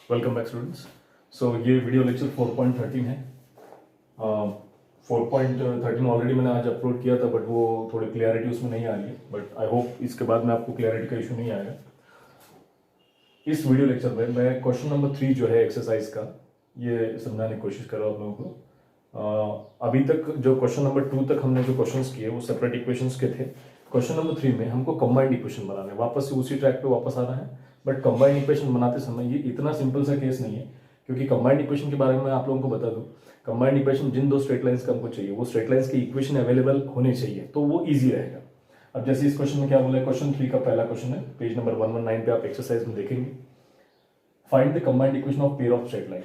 Welcome back students. सो ये video lecture 4.13 है। 4.13 already मैंने आज अपलोड किया था, बट वो थोड़ी क्लियरिटी उसमें नहीं आ रही है। बट आई होप इसके बाद में आपको क्लियरिटी का इशू नहीं आएगा। इस वीडियो लेक्चर में मैं क्वेश्चन नंबर 3 जो है एक्सरसाइज का, ये समझाने की कोशिश कर रहा हूँ आप लोगों को। अभी तक जो क्वेश्चन नंबर 2 तक हमने जो क्वेश्चंस किए वो सेपरेट इक्वेशंस के थे। क्वेश्चन नंबर 3 में हमको कंबाइंड इक्वेशन बनाना है, वापस से उसी ट्रैक पे वापस आना है। बट कंबाइंड इक्वेशन बनाते समय ये इतना सिंपल सा केस नहीं है, क्योंकि कंबाइंड इक्वेशन के बारे में आप लोगों को बता दूं। कंबाइंड इक्वेशन जिन दो स्ट्रेट लाइंस का हमको चाहिए वो स्ट्रेट लाइंस की इक्वेशन अवेलेबल होने चाहिए, तो वो ईजी रहेगा। अब जैसे इस क्वेश्चन में क्या बोला है, क्वेश्चन 3 का पहला क्वेश्चन है, पेज नंबर 119 पे आप एक्सरसाइज में देखेंगे। Find the combined equation of pair of straight line.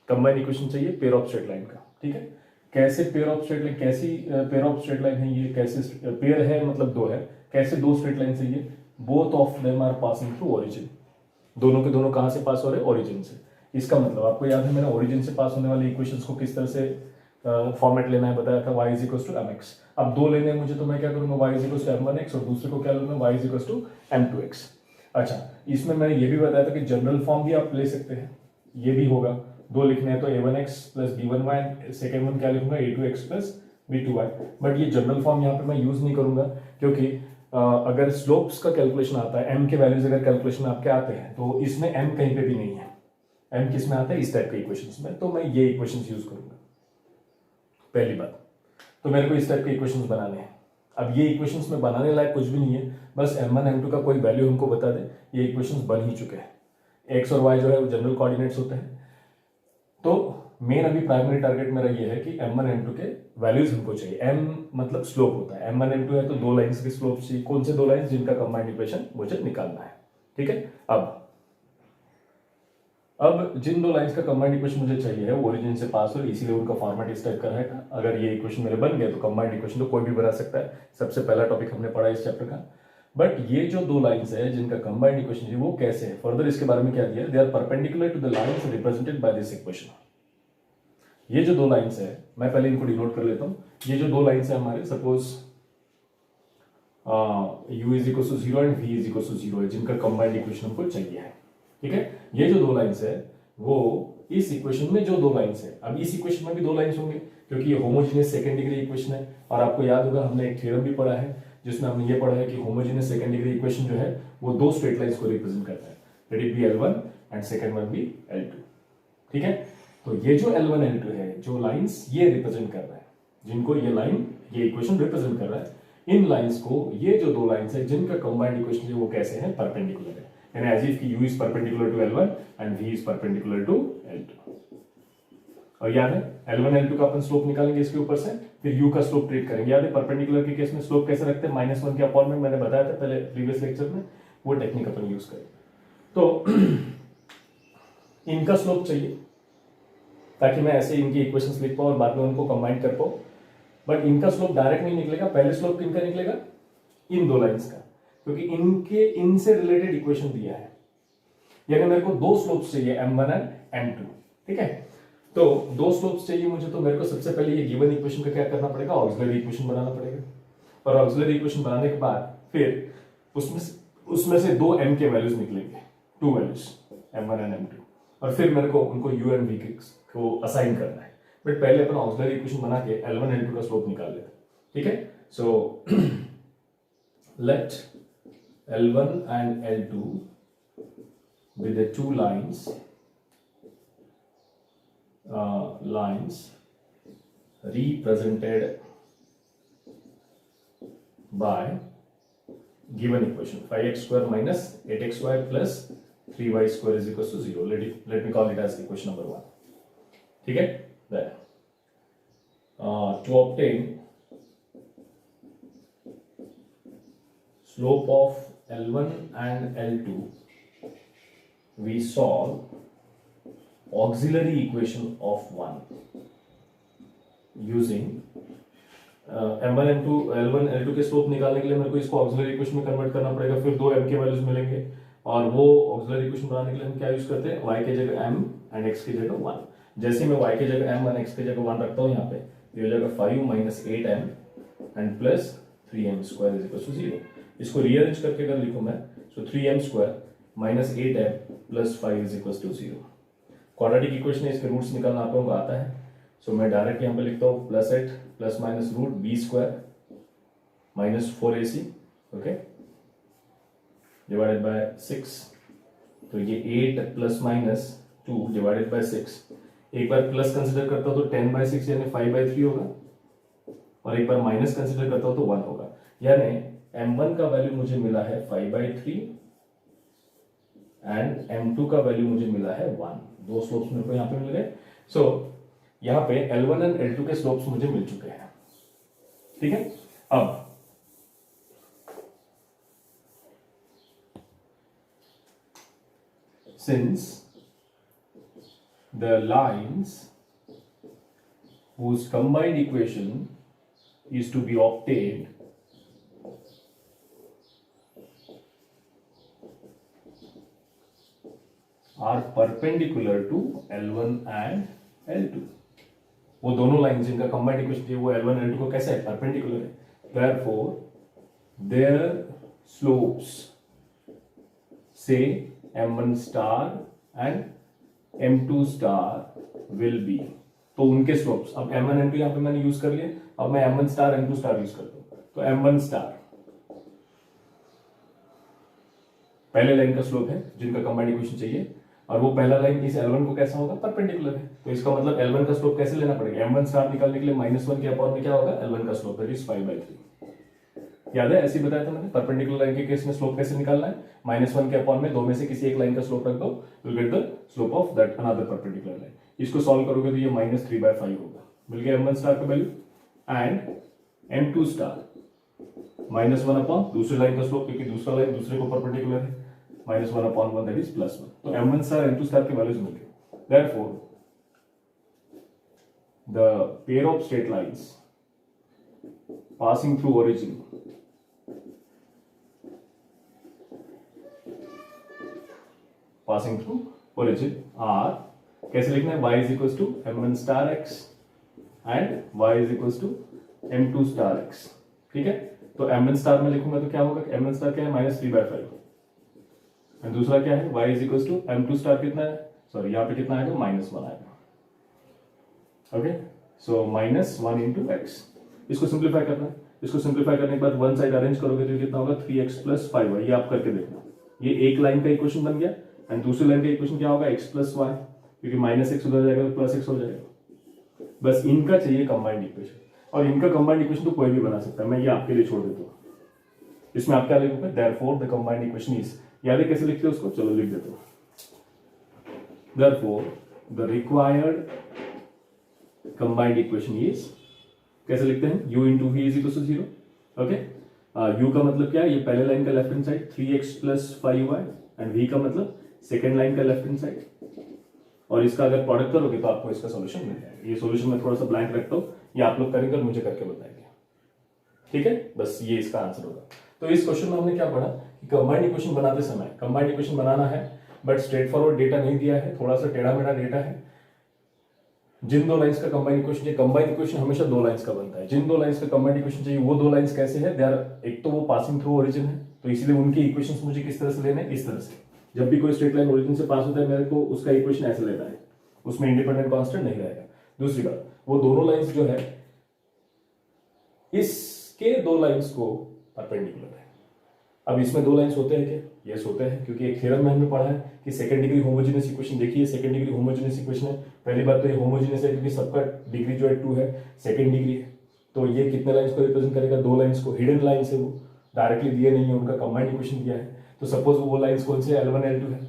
Combined equation चाहिए पेयर ऑफ स्ट्रेट लाइन का, ठीक है। कैसे पेयर ऑफ स्ट्रेट लाइन, कैसी पेयर ऑफ स्ट्रेट लाइन है ये, कैसे पेयर है मतलब दो है, कैसे दो स्ट्रेट लाइन से ये, both of them are passing through origin. दोनों के दोनों कहां से पास हो रहे हैं, ओरिजिन से। इसका मतलब आपको याद है मैंने ओरिजिन से पास होने वाले इक्वेशंस को किस तरह से फॉर्मेट लेना है बताया था, y is equal to mx। अब दो लेने हैं मुझे, तो मैं क्या करूंगा, y is equal to m1x और दूसरे को क्या लूंगा, y is equal to m2x। अच्छा, इसमें मैंने ये भी बताया था कि जनरल फॉर्म भी आप ले सकते हैं, ये भी होगा। दो लिखने हैं तो a1x plus b1y, second one क्या लिखूंगा a2x प्लस b2y। बट ये जनरल फॉर्म यहाँ पे मैं यूज नहीं करूंगा, क्योंकि अगर स्लोप्स का कैलकुलेशन आता है, m के वैल्यूज अगर कैलकुलेशन आपके आते हैं, तो इसमें m कहीं पे भी नहीं है। m किस में आता है, इस टाइप के इक्वेशंस में, तो मैं ये इक्वेशंस यूज करूंगा। पहली बात तो मेरे को इस टाइप के इक्वेशंस बनाने हैं। अब ये इक्वेशंस में बनाने लायक कुछ भी नहीं है, बस m1 m2 का कोई वैल्यू हमको बता दे, ये इक्वेशंस बन ही चुके हैं। x और y जो है वो जनरल कोऑर्डिनेट्स होते हैं। तो मेन अभी प्राइमरी टारगेट मेरा ये है कि m1 m2 के वैल्यूज हमको चाहिए। m मतलब स्लोप होता है, m1 m2 है तो दो लाइंस की स्लोप चाहिए। कौन से दो लाइंस, जिनका कंबाइंड इक्वेशन मुझे निकालना है, ठीक है। अब जिन दो लाइंस का कंबाइंड इक्वेशन मुझे चाहिए है वो ओरिजिन से पास हो, इसीलिए उनका फॉर्मेट इस टाइप का रहेगा। अगर ये इक्वेशन मेरे बन गए तो कंबाइंड इक्वेशन तो कोई भी बना सकता है, सबसे पहला टॉपिक हमने पढ़ा इस चैप्टर का। बट ये जो दो लाइंस है जिनका कंबाइंड इक्वेशन है वो कैसे है, फर्दर इसके बारे में क्या दिया है, they are perpendicular to the lines represented by this equation. ये जो दो लाइंस है, मैं पहले इनको डिनोट कर लेता हूं। ये जो दो लाइंस है हमारे, suppose u is equal to 0 and v is equal to 0 है, जिनका कंबाइंड इक्वेशन हमको चाहिए है, ठीक है। ये जो दो लाइंस है वो इस इक्वेशन में जो दो लाइंस है, अब इस इक्वेशन में भी दो लाइंस होंगे, क्योंकि ये होमोजेनियस सेकंड डिग्री इक्वेशन है। और आपको याद होगा हमने एक थ्योरम भी पढ़ा है जिसमें हमने ये पढ़ा है कि होमोजेनियस सेकंड डिग्री इक्वेशन जो है वो दो स्ट्रेट लाइंस को रिप्रेजेंट करता है, let it be L1 and second one be L2, ठीक है। तो ये जो L1 L2 है, जो लाइंस ये रिप्रेजेंट कर रहा है, जिनको ये लाइन ये इक्वेशन रिप्रेजेंट कर रहा है, इन लाइंस को, ये जो दो लाइंस है जिनका कंबाइंड इक्वेशन है वो कैसे है, परपेंडिकुलर है। यानी as if u is perpendicular to L1 and v is perpendicular to L2। और याद है L1 L2 का अपन स्लोप निकालेंगे इसके ऊपर से, फिर u का स्लोप ट्रीट करेंगे। याद है परपेंडिकुलर के केस में स्लोप कैसे रखते हैं, -1 के अपॉन में, मैंने बताया था पहले प्रीवियस लेक्चर में, वो टेक्निक अपन यूज करें। तो इनका स्लोप चाहिए ताकि मैं ऐसे इनकी इक्वेशंस लिख पाऊं और बाद में उनको कंबाइन कर पाऊं। बट इनका स्लोप डायरेक्ट नहीं निकलेगा, पहले स्लोप किनका निकलेगा, इन दो लाइंस का, क्योंकि इनके इनसे रिलेटेड इक्वेशन दिया है। यानी मेरे को दो स्लोप्स चाहिए, m1 एंड m2, ठीक है। तो दो स्लोप्स चाहिए मुझे, तो मेरे को सबसे पहले ये गिवन इक्वेशन का क्या करना पड़ेगा, ऑक्सिलरी इक्वेशन बनाना पड़ेगा। और ऑक्सिलरी इक्वेशन बनाने के बाद फिर उसमें से दो m के वैल्यूज निकलेंगे, to values m1 and m2, और फिर मेरे को उनको u एंड v को असाइन करना है। बट पहले अपन ऑक्सिलरी इक्वेशन बना के L1 L2 का स्लोप निकाल लेते हैं, ठीक है। So let L1 and L2 with the two lines represented by given equation 5x square minus 8xy plus 3y square is equals to 0. Let me call it as equation number 1, ठीक है। Then to obtain slope of L1 and L2 we solve auxiliary equation of 1 using m1 m2 L1 L2 के slope निकालने के लिए मेरे को इसको auxiliary equation में कन्वर्ट करना पड़ेगा, फिर दो m के वैल्यूज मिलेंगे, और वो ऑक्सिलरी इक्वेशन बनाने के लिए हम क्या यूज करते हैं, y के जगह m एंड x की जगह 1। जैसे मैं y के जगह m और x की जगह 1 रखता हूँ यहाँ पे, ये हो जाएगा 5 minus 8m and plus 3m square is equal to 0। इसको रीअरेंज करके अगर लिखूं मैं, सो 3m square -8m + 5 = 0। Quadratic equation है, इसके रूट्स निकालना आप लोगों को आता है। सो मैं डायरेक्ट यहाँ पे लिखता हूँ +8 ± √b² - 4ac, okay, divided by 6। तो ये 8 ± 2 डिवाइडेड बाय 6। एक बार प्लस कंसिडर करता हूँ तो 10/6 यानी 5/3 होगा, और एक बार माइनस कंसिडर करता हूँ तो 1 होगा। यानी m1 का वैल्यू मुझे मिला है 5/3 एंड m2 का वैल्यू मुझे मिला है 1। दो स्लोप्स मेरे को यहाँ पे मिल गए। सो यहाँ पे L1 एंड L2 के स्लोप्स मुझे मिल चुके हैं, ठीक है। अब since the lines whose combined equation is to be obtained are perpendicular to L1 and L2, वो दोनों लाइन जिनका कंबाइंड इक्वेशन है वो L1 L2 को कैसे है, परपेंडिकुलर है। Therefore their slopes say m1 star and m2 star will be, तो उनके स्लोप्स, अब m1 m2 यहाँ पे मैंने यूज कर लिए, अब मैं m1 star m2 star use करता हूँ। तो m1 स्टार पहले लाइन का स्लोप है जिनका कंबाइंड इक्वेशन चाहिए, और वो पहला लाइन इस L1 को कैसा होगा, परपेंडिकुलर है। तो इसका मतलब L1 का स्लोप कैसे लेना पड़ेगा, m1 स्टार निकालने के लिए -1 के अपॉन में क्या होगा, L1 का स्लोप दैट इज 5/3। याद है, ऐसे ही बताया था मैंने। परपेंडिकुलर लाइन के केस में स्लोप कैसे निकालना है, -1 के अपॉन में दो में से किसी एक लाइन का स्लोप रख दो, you will get the slope of that another perpendicular line. इसको सॉल्व करोगे तो ये -3/5 होगा, मिल गया m1 स्टार का value, and m2 star -1 upon दूसरी लाइन का स्लोप, क्योंकि दूसरा लाइन दूसरे को परपेंडिकुलर है, -1/1 दैट इज +1। तो m1 स्टार m2 स्टार के वैल्यूज मिल गए। Therefore the pair of straight lines passing through origin are, कैसे लिखना है, y = m1 star x and y = m2 star x, ठीक है। तो m1 स्टार में लिखूंगा तो क्या होगा, m1 स्टार क्या है, -3/5, एंड दूसरा क्या है, y = m2 स्टार कितना है, सॉरी यहाँ पे कितना आएगा, -1 आएगा, ओके। सो -1 × x, इसको सिंप्लीफाई करना है। इसको सिंप्लीफाई करने के बाद वन साइड अरेंज करोगे तो कितना होगा, 3x + 5y, ये आप करके देखना। ये एक लाइन का इक्वेशन बन गया, एंड दूसरी लाइन का इक्वेशन क्या होगा, x + y, क्योंकि -x उधर जाएगा तो +x हो जाएगा। बस इनका चाहिए कंबाइंड इक्वेशन, और इनका कंबाइंड इक्वेशन तो कोई भी बना सकता है, मैं ये आपके लिए छोड़ देता हूँ। इसमें आप क्या लिखोगे, therefore the combined equation is, याद है कैसे लिखते हो उसको, चलो लिख देता हूँ। Therefore the required combined equation is, कैसे लिखते हैं, u × v = 0, ओके। u का मतलब क्या है, ये पहले लाइन का left hand side 3x + 5y, and v का मतलब सेकेंड लाइन का लेफ्ट हैंड साइड, और इसका अगर प्रोडक्ट करोगे तो आपको इसका सॉल्यूशन मिल जाएगा। ये सॉल्यूशन मैं थोड़ा सा ब्लैंक रखता हूँ, ये आप लोग करेंगे और मुझे करके बताएंगे, ठीक है। बस ये इसका आंसर होगा। तो इस क्वेश्चन में हमने क्या पढ़ा कि कंबाइंड इक्वेशन बनाते समय कंबाइंड इक्वेशन बनाना है, बट स्ट्रेट फॉरवर्ड डेटा नहीं दिया है, थोड़ा सा टेढ़ा मेढ़ा डेटा है। जिन दो लाइंस का कंबाइंड इक्वेशन चाहिए, कंबाइंड इक्वेशन हमेशा दो लाइंस का बनता है। जिन दो लाइंस का कंबाइंड इक्वेशन चाहिए वो दो लाइंस कैसे है, दे आर, एक तो वो पासिंग थ्रू ओरिजिन है, तो इसलिए उनके इक्वेशंस मुझे किस तरह से लेने हैं, इस तरह से। जब भी कोई स्ट्रेट लाइन ओरिजिन से पास होता है मेरे को उसका इक्वेशन ऐसे लेना है, उसमें इंडिपेंडेंट कांस्टेंट नहीं रहेगा। दूसरी बात, वो दोनों लाइंस जो है इसके दो लाइंस को परपेंडिकुलर है। अब इसमें दो लाइंस होते हैं क्या, यस होते हैं, क्योंकि एक थ्योरम में हमने पढ़ा है कि सेकंड डिग्री होमोजेनियस इक्वेशन। देखिए सेकंड डिग्री होमोजेनियस इक्वेशन है, पहली बात तो ये होमोजेनियस है क्योंकि सबका डिग्री जो है 2 है, सेकंड डिग्री है, तो ये कितने लाइंस को रिप्रेजेंट करेगा, दो लाइंस को। हिडन लाइंस है, वो डायरेक्टली दिए नहीं है, उनका कंबाइंड इक्वेशन दिया है। तो सपोज वो लाइंस कौन से, L1 L2 है,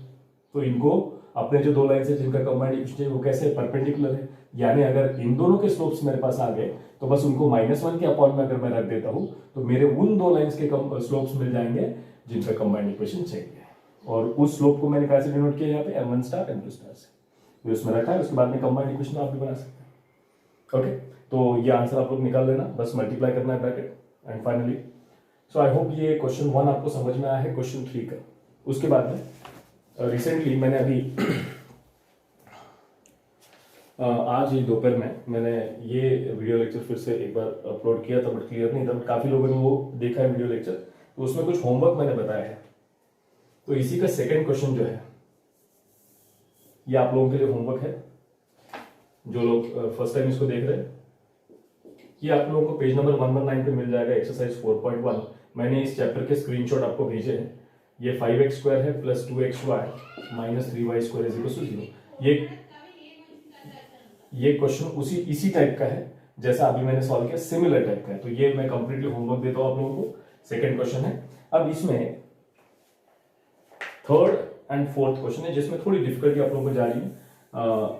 तो इनको अपने जो दो लाइंस है जिनका कंबाइंड इक्वेशन है वो कैसे परपेंडिकुलर है, यानी अगर इन दोनों के स्लोप्स मेरे पास आ गए तो बस उनको -1 के अपॉन में अगर मैं रख देता हूं तो मेरे उन दो लाइंस के स्लोप्स मिल जाएंगे जिनका कंबाइंड इक्वेशन चाहिए। और उस स्लोप को मैंने कैसे डिनोट किया यहाँ पे, m1 स्टार m2 स्टार से, तो इसमें रखा है। उसके बाद में कंबाइंड इक्वेशन आप भी बना सकते हैं, ओके। तो ये आंसर आप लोग निकाल लेना, बस मल्टीप्लाई करना है bracket, and finally so I hope ये क्वेश्चन 1 आपको समझ में आया है। क्वेश्चन 3 का, उसके बाद में रिसेंटली मैंने अभी आज ही दोपहर में मैंने ये वीडियो लेक्चर फिर से एक बार अपलोड किया था, बट क्लियर नहीं था, बट काफ़ी लोगों ने वो देखा है वीडियो लेक्चर, तो उसमें कुछ होमवर्क मैंने बताया है। तो इसी का सेकंड क्वेश्चन जो है ये आप लोगों के लिए होमवर्क है, जो लोग फर्स्ट टाइम इसको देख रहे हैं। ये आप लोगों को पेज नंबर 119 पे मिल जाएगा, एक्सरसाइज 4.1। मैंने इस चैप्टर के स्क्रीनशॉट आपको भेजे हैं। ये 5x² है plus 2xy minus 3y² is equal to 0। ये क्वेश्चन इसी टाइप का है जैसा अभी मैंने सॉल्व किया, सिमिलर टाइप का है। तो ये मैं कंप्लीटली होमवर्क देता हूं आप लोगों को। सेकंड क्वेश्चन है। अब इसमें थर्ड एंड फोर्थ क्वेश्चन है जिसमें थोड़ी डिफिकल्टी आप लोगों को जा रही है।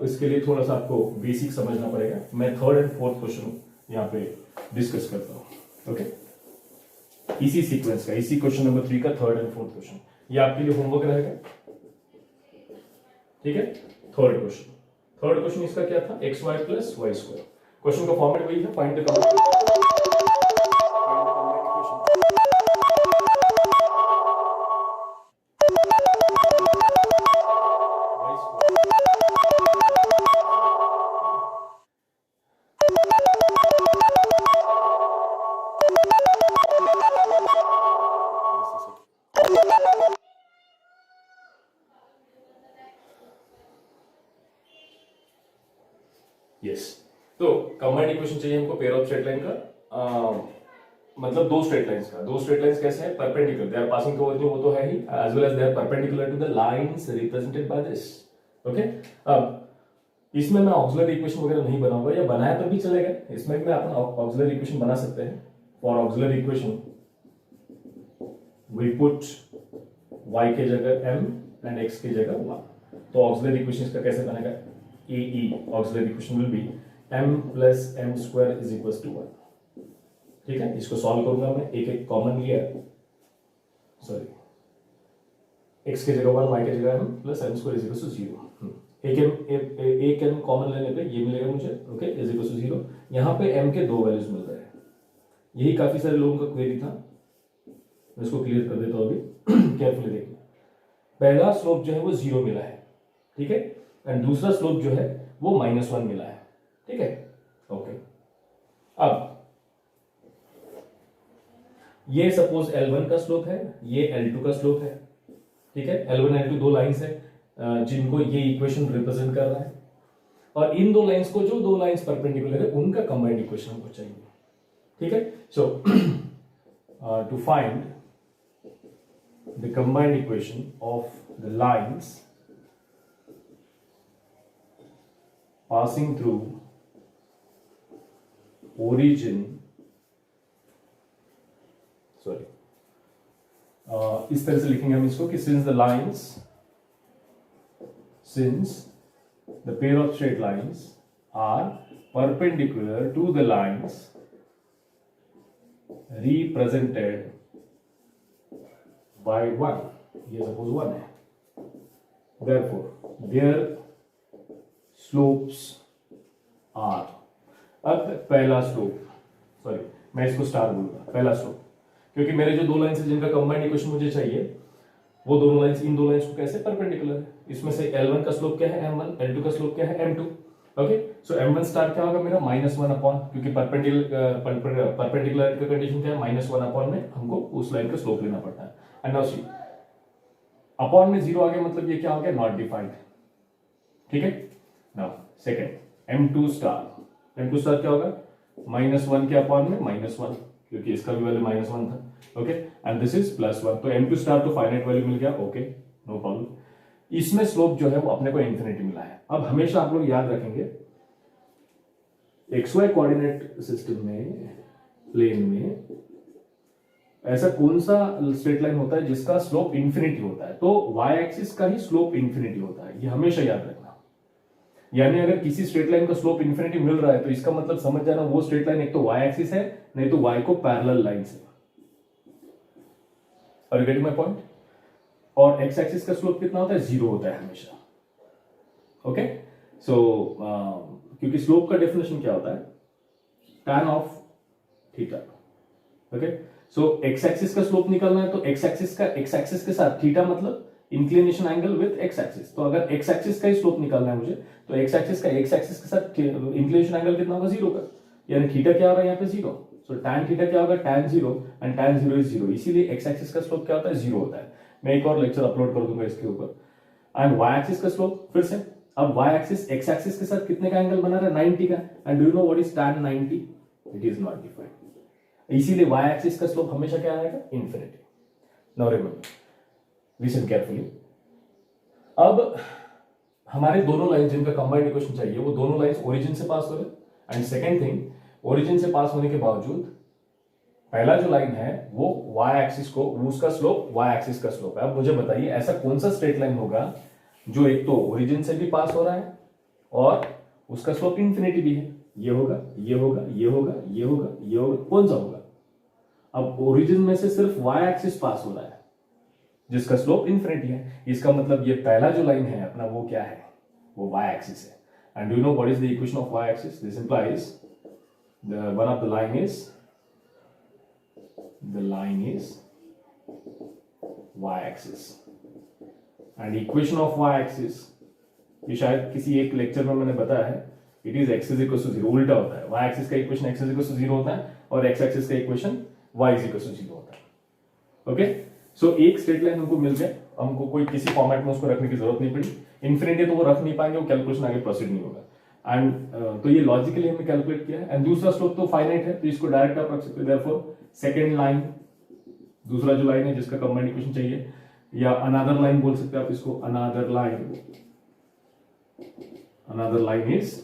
इसके लिए थोड़ा सा आपको बेसिक समझना पड़ेगा। मैं थर्ड एंड फोर्थ क्वेश्चन यहाँ पे डिस्कस करता हूँ। ओके, इसी सीक्वेंस का, इसी क्वेश्चन नंबर 3 का थर्ड एंड फोर्थ क्वेश्चन, ये आपके लिए होमवर्क रहेगा। ठीक है, थर्ड क्वेश्चन इसका क्या था, xy प्लस y²। क्वेश्चन का फॉर्मेट वही है, फाइंड द कॉमन यस। तो कंबाइंड इक्वेशन चाहिए हमको पेयर ऑफ स्ट्रेट लाइन का, मतलब दो स्ट्रेट लाइंस कैसे हैं, perpendicular, they are passing towards, वो तो है ही, as well as they are perpendicular to the lines represented by this. Okay, अब इसमें मैं ऑक्सिलरी इक्वेशन वगैरह नहीं बनाऊंगा, या बनाया तो भी चलेगा, इसमें भी मैं अपना ऑक्सिलरी इक्वेशन बना सकते हैं। For auxiliary equation we put y के जगह m एंड x की जगह 1। तो ऑक्सिलरी इक्वेशन का कैसे बनेगा, AE auxiliary equation will be m plus m² is equal to 1। ठीक है, इसको सॉल्व करूंगा मैं, एक कॉमन लिया, सॉरी, x की जगह 1, y की जगह m plus m² is equal to 0। एक m कॉमन लेने पे ये मिलेगा मुझे, ओके, इज इक्वल टू 0। यहाँ पे m के दो वैल्यूज मिल रहे हैं, यही काफी सारे लोगों का क्वेरी था, मैं इसको क्लियर कर देता हूँ अभी। केयरफुली देखिए, पहला स्लोप जो है वो 0 मिला है, ठीक है, एंड दूसरा स्लोप जो है वो -1 मिला है। ठीक है, ओके। अब ये सपोज L1 का स्लोप है, ये L2 का स्लोप है। ठीक है, L1 L2 दो लाइंस है जिनको ये इक्वेशन रिप्रेजेंट कर रहा है, और इन दो लाइंस को, जो दो लाइंस परपेंडिकुलर है, उनका कंबाइंड इक्वेशन हमको चाहिए। ठीक है, so to find the combined equation of the lines passing through origin, sorry, इस तरह से लिखेंगे हम इसको कि since the pair of straight lines are perpendicular to the lines represented by 1, ये सपोज 1 है, therefore their slopes are, अब पहला स्लोप, सॉरी मैं इसको स्टार बोलूंगा, पहला स्लोप, क्योंकि मेरे जो दो लाइंस है जिनका कंबाइंड इक्वेशन मुझे चाहिए, वो दोनों लाइंस, इन दो लाइंस को कैसे परपेंडिकुलर है। इसमें से L1 का स्लोप क्या है M1, L2 का स्लोप क्या है M2। ओके, सो M1 स्टार क्या होगा मेरा -1 अपॉन, क्योंकि परपेंडिकुलर का कंडीशन क्या है, -1 अपॉन में हमको उस लाइन का स्लोप लेना पड़ता है। एंड नाउ सी, अपॉन में 0 आ गया, मतलब ये क्या हो गया, नॉट डिफाइंड। ठीक है, नाउ सेकंड M2 स्टार क्या होगा, -1 के अपॉन में -1, क्योंकि इसका भी वैल्यू -1 था। ओके, एंड दिस इज +1, तो M2 स्टार तो फाइनाइट वैल्यू मिल गया। Okay, no problem. इसमें स्लोप जो है वो अपने को इंफिनिटी मिला है। अब हमेशा आप लोग याद रखेंगे, XY कोऑर्डिनेट सिस्टम में, प्लेन में, ऐसा कौन सा स्ट्रेट लाइन होता है जिसका स्लोप इंफिनिटी होता है, तो y एक्सिस का ही स्लोप इंफिनिटी होता है, ये हमेशा याद रखना। यानी अगर किसी स्ट्रेट लाइन का स्लोप इंफिनिटी मिल रहा है तो इसका मतलब समझ जाना वो स्ट्रेट लाइन एक तो y एक्सिस है, नहीं तो y को पैरेलल लाइन से। Are you getting my point? और x एक्सिस का स्लोप कितना होता है, 0 होता है हमेशा। ओके, सो क्योंकि स्लोप का डेफिनेशन क्या होता है, tan of theta. Okay, so x axis का स्लोप निकालना है तो x एक्सिस के साथ थीटा मतलब inclination angle with x axis. तो अगर x एक्सिस का ही स्लोप निकालना है मुझे, तो x एक्सिस के साथ इंक्लिनेशन एंगल कितना होगा, 0 का, यानी थीटा क्या हो रहा है यहाँ पे, 0। सो tan थीटा क्या होगा, tan 0, एंड tan 0 इज 0, इसीलिए x एक्सिस का स्लोप क्या होता है, 0 होता है। मैं एक और लेक्चर अपलोड कर दूंगा इसके ऊपर। एंड वाई एक्सिस का स्लोप फिर से, अब वाई एक्सिस एक्स एक्सिस के साथ कितने का एंगल बना रहा है, 90 का। And do you know what is tan 90? It is not defined. इसीलिए वाई एक्सिस का स्लोप हमेशा क्या आएगा, infinity. Now remember, listen carefully. अब हमारे दोनों लाइन जिनका कंबाइंड इक्वेशन चाहिए वो दोनों लाइंस ओरिजिन से पास हो रहे हैं। एंड सेकेंड थिंग, ओरिजिन से पास होने के बावजूद पहला जो लाइन है वो y एक्सिस को, उसका स्लोप y एक्सिस का स्लोप है। अब मुझे बताइए ऐसा कौन सा स्ट्रेट लाइन होगा जो एक तो ओरिजिन से भी पास हो रहा है और उसका स्लोप इन्फिनिटी भी है। ये होगा, ये होगा, ये होगा, ये होगा, ये होगा, कौन सा होगा? अब ओरिजिन में से सिर्फ y एक्सिस पास हो रहा है जिसका स्लोप इन्फिनिटी है। इसका मतलब ये पहला जो लाइन है अपना वो क्या है, वो y एक्सिस है। And do you know what is the equation of y axis? This implies the one of the line is y axis and equation of y axis, ये शायद किसी एक लेक्चर में मैंने बताया है, it is x is equal to 0, उल्टा होता है। y एक्सिस का equation x is equal to 0 होता है और x एक्सिस का equation y is equal to 0 होता है। ओके, सो एक स्ट्रेट लाइन हमको मिल गया, हमको कोई किसी फॉर्मेट में उसको रखने की जरूरत नहीं पड़ी। इन्फिनिटी तो वो रख नहीं पाएंगे, वो कैलकुलेशन आगे प्रोसीड नहीं होगा। एंड तो ये लॉजिकली हमने कैलकुलेट किया है। एंड दूसरा स्लोप तो फाइनाइट है तो इसको डायरेक्ट आप रख सकते हो। देयरफॉर सेकंड लाइन, दूसरा जो लाइन है जिसका कंबाइंड इक्वेशन चाहिए, या अनदर लाइन बोल सकते हैं आप इसको, another line is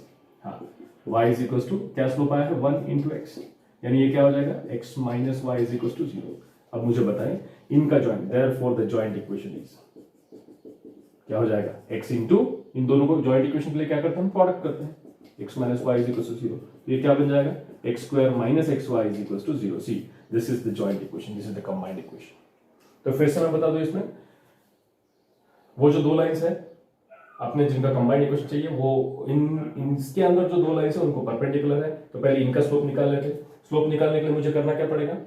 y is equal to, क्या स्लोप आया है, 1 इंटू एक्स, यानी ये क्या हो जाएगा, x minus y is equal to 0। अब मुझे बताएं इनका joint, therefore the joint equation is क्या हो जाएगा, x इंटू, इन दोनों को जॉइंट इक्वेशन के लिए क्या करते हैं, प्रोडक्ट करते हैं, x minus y is equal to 0। तो ये क्या बन जाएगा, x square minus x y is equal to 0। See, this is the joint equation, this is the combined equation. तो फिर से मैं बता दूं, इसमें वो जो दो लाइंस है आपने जिनका कंबाइंड इक्वेशन चाहिए, वो इसके अंदर जो दो लाइंस है उनको परपेंडिकुलर है। तो पहले इनका स्लोप निकाल लेते हैं। स्लोप निकालने के लिए मुझे करना क्या पड़ेगा,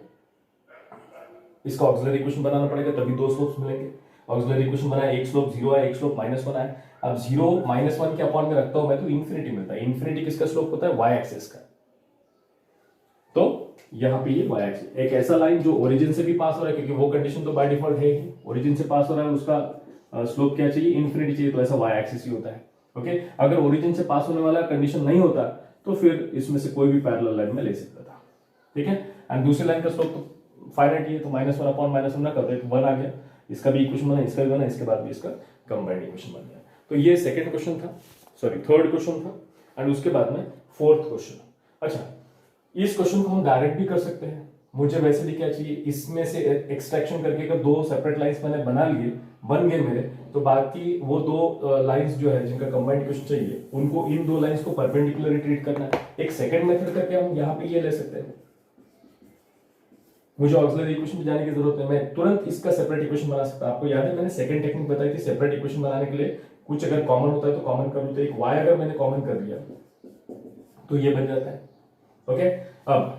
इसका ऑक्सिलरी इक्वेशन बनाना पड़ेगा, तभी दो स्लोप्स मिलेंगे। ऑक्सिलरी इक्वेशन बनाया, एक स्लोप 0 है, एक स्लोप -1 है। अब 0 -1 के अपॉन में रखता हूं मैं तो इन्फिनिटी मिलता है। इन्फिनिटी किसका स्लोप होता है, y एक्सिस का। तो यहां पे ये y एक्सिस, एक ऐसा लाइन जो ओरिजिन से भी पास हो रहा है, क्योंकि वो कंडीशन तो बाय डिफॉल्ट है ही, ओरिजिन से पास हो रहा है, उसका स्लोप क्या चाहिए, इन्फिनिटी चाहिए, तो ऐसा y एक्सिस ही होता है। ओके, अगर ओरिजिन से पास होने वाला कंडीशन नहीं होता तो फिर इसमें से कोई भी पैरेलल लाइन में ले सकता था। ठीक है, एंड दूसरी लाइन का स्लोप तो फाइनाइट ही है, तो -1 अपॉन -1 ना करते, तो 1 आ गया। इसका भी इक्वेशन बना, इसका भी बना, इसके बाद भी इसका कंबाइंड इक्वेशन बन गया। तो ये सेकंड क्वेश्चन था, सॉरी थर्ड क्वेश्चन था। एंड उसके बाद में फोर्थ क्वेश्चन। अच्छा, इस क्वेश्चन को हम डायरेक्ट भी कर सकते हैं। मुझे वैसे भी क्या चाहिए, इसमें से एक्सट्रैक्शन करके अगर दो सेपरेट लाइंस मैंने बना लिए, बन गए मेरे, तो बाकी वो दो लाइंस जो है जिनका कंबाइंड इक्वेशन चाहिए, उनको इन दो लाइंस को परपेंडिकुलरली ट्रीट करना है। एक सेकंड मेथड करके हम यहाँ पे ये ले सकते हैं। मुझे ऑक्सिलरी इक्वेशन पे जाने की जरूरत नहीं, मैं तुरंत इसका सेपरेट इक्वेशन बना सकता हूं। आपको याद है मैंने सेकंड टेक्निक बताई थी, सेपरेट इक्वेशन बनाने के लिए कुछ अगर कॉमन होता है तो कॉमन कर लो। तो एक y अगर मैंने कॉमन कर लिया तो ये बन जाता है। ओके, अब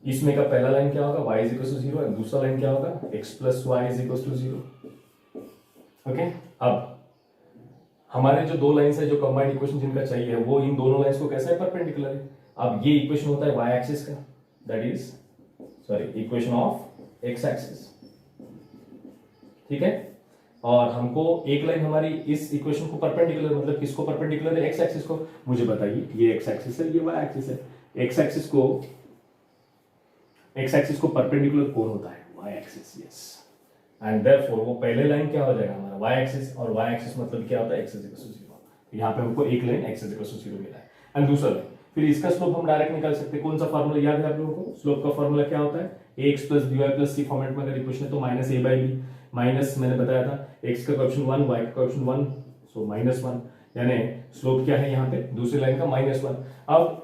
इसमें का पहला लाइन क्या होगा, y इज इक्वल टू 0, और दूसरा लाइन क्या होगा, x plus y is equal to 0। Okay, अब हमारे जो दो लाइंस है जो कंबाइंड इक्वेशन जिनका चाहिए वो इन दोनों लाइंस को कैसा है, परपेंडिकुलर है। अब ये इक्वेशन होता है y एक्सिस का, that is sorry equation of x axis. ठीक है, और हमको एक लाइन हमारी इस इक्वेशन को परपेंडिकुलर, मतलब किसको परपेंडिकुलर है, x एक्सिस को। मुझे बताइए, ये x एक्सिस है, ये y एक्सिस है। x एक्सिस को परपेंडिकुलर कौन होता है, y axis. Yes, and therefore वो पहले लाइन क्या हो जाएगा हमारा, y एक्सिस। और y एक्सिस मतलब क्या होता है, x इज इक्वल टू 0। यहाँ पे हमको एक line x is equal to 0 मिला है। एंड दूसरा लाइन, फिर इसका स्लोप हम डायरेक्ट निकाल सकते हैं। कौन सा फार्मूला याद है आप लोगों को, स्लोप का फार्मूला क्या होता है, ax plus by plus c format में अगर इक्वेशन है तो minus a by b, minus मैंने बताया था x का कोएफिशिएंट 1, y का कोएफिशिएंट 1, सो -1, यानी स्लोप क्या है यहाँ पे, दूसरी लाइन का -1। अब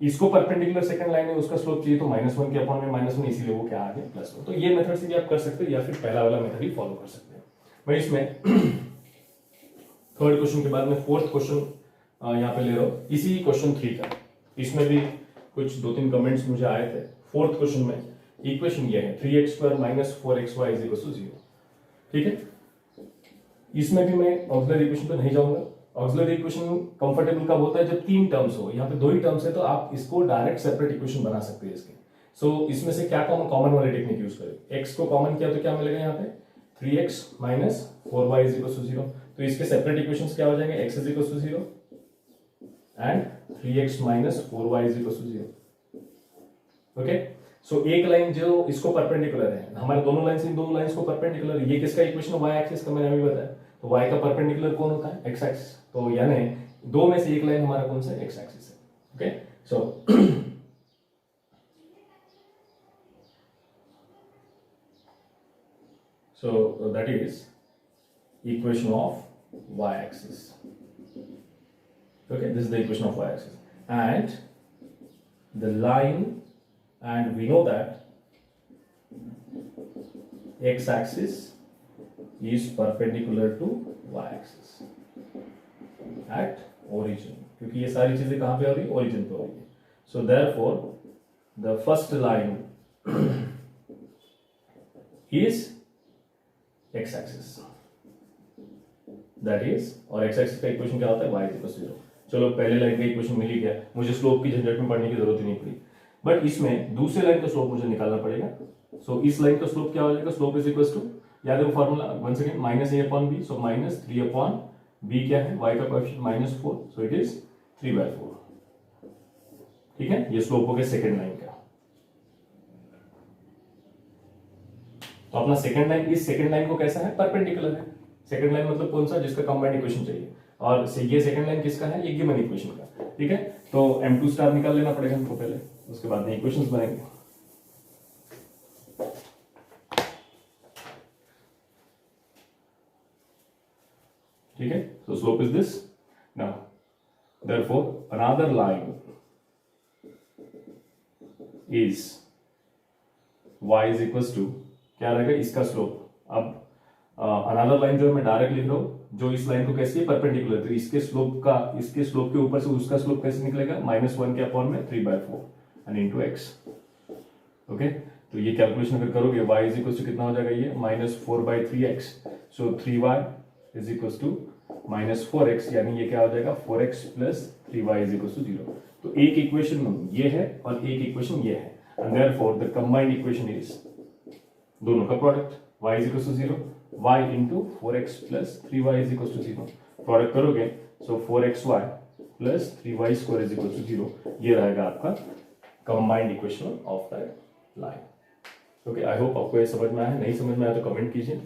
इसको परपेंडिकुलर सेकंड लाइन है, उसका स्लोप चाहिए तो -1 के अपॉन में -1, इसीलिए वो क्या आ गया, +1। तो ये मेथड से भी आप कर सकते हो या फिर पहला वाला मेथड ही फॉलो कर सकते हैं। मैं इसमें थर्ड क्वेश्चन के बाद में फोर्थ क्वेश्चन यहाँ पे ले रहा हूँ, इसी क्वेश्चन 3 का। इसमें भी कुछ 2-3 कमेंट्स मुझे आए थे। फोर्थ क्वेश्चन में इक्वेशन ये है 3x² minus 4xy is equal to 0। ठीक है, इसमें भी मैं ऑक्सिलरी इक्वेशन पे नहीं जाऊंगा। ऑक्सिलरी इक्वेशन कंफर्टेबल कब होता है, जब 3 टर्म्स हो। यहाँ पे 2 ही टर्म्स है तो आप इसको डायरेक्ट सेपरेट इक्वेशन बना सकते हैं इसके। सो इसमें से क्या कॉमन वाली टेक्निक यूज करें, x को कॉमन किया तो क्या मिलेगा यहाँ पे, 3x minus 4y is equal to 0। तो इसके सेपरेट इक्वेशंस क्या हो जाएंगे, x is equal to 0 and 3x minus 4y is equal to 0। Okay, so एक लाइन जो इसको परपेंडिकुलर है, हमारे दोनों लाइन से इन दोनों लाइंस को परपेंडिकुलर, ये किसका इक्वेशन है, y एक्सिस का, मैंने अभी बताया। तो y का परपेंडिकुलर कौन होता है, x एक्सिस। तो यानी दो में से एक लाइन हमारा कौन सा है, x एक्सिस है। Okay, so that is equation of y axis. Okay, this is the equation of y axis, and the line, and we know that x axis is perpendicular to y axis at origin, क्योंकि ये सारी चीजें कहां पे हो रही है, origin पे हो रही है। So therefore the first line is x axis, that is, और x axis का इक्वेशन क्या होता है, y इक्वल टू 0। चलो पहले लाइन का इक्वेशन मिल ही गया, मुझे स्लोप की झंझट में पढ़ने की जरूरत ही नहीं पड़ी, बट इसमें दूसरे लाइन का स्लोप मुझे निकालना पड़ेगा। सो इस लाइन का स्लोप क्या हो जाएगा, स्लोप इज इक्वल टू, याद है formula one second, minus a upon b, so minus 3 upon b क्या है, y का coefficient minus 4, so it is 3/4। ठीक है, ये स्लोप हो गया सेकेंड लाइन का। तो अपना सेकंड लाइन, इस सेकंड लाइन को कैसा है, परपेंडिकुलर है। सेकंड लाइन मतलब कौन सा, जिसका कंबाइंड इक्वेशन चाहिए, और ये सेकंड लाइन किसका है, ये गिवन इक्वेशन का। ठीक है, तो m2 स्टार निकाल लेना पड़ेगा हमको पहले, उसके बाद में इक्वेशंस बनेंगे। ठीक है, so slope is this. Now therefore another line is y is equals to, क्या रहेगा इसका स्लोप। अब अनदर लाइन जो है मैं डायरेक्ट लिख रहा हूं, जो इस लाइन को कैसी है, परपेंडिकुलर, तो इसके स्लोप का, इसके स्लोप के ऊपर से उसका स्लोप कैसे निकलेगा, -1 के अपॉन में 3/4 एंड इनटू x। ओके, तो ये कैलकुलेशन अगर करोगे y इज इक्वल टू कितना हो जाएगा, ये -4/3x, so 3y is equal to -4x, यानी ये क्या हो जाएगा 4x plus 3y is equal to 0। तो एक इक्वेशन ये है और एक इक्वेशन ये है, and therefore the combined equation is दोनों का product, y is equal to 0, y into 4x plus 3y is equal to 0। Product करोगे so 4xy plus 3y square is equal to 0, ये रहेगा आपका combined equation of that line. Okay, I hope आपको ये समझ में आया, नहीं समझ में आया तो कमेंट कीजिए।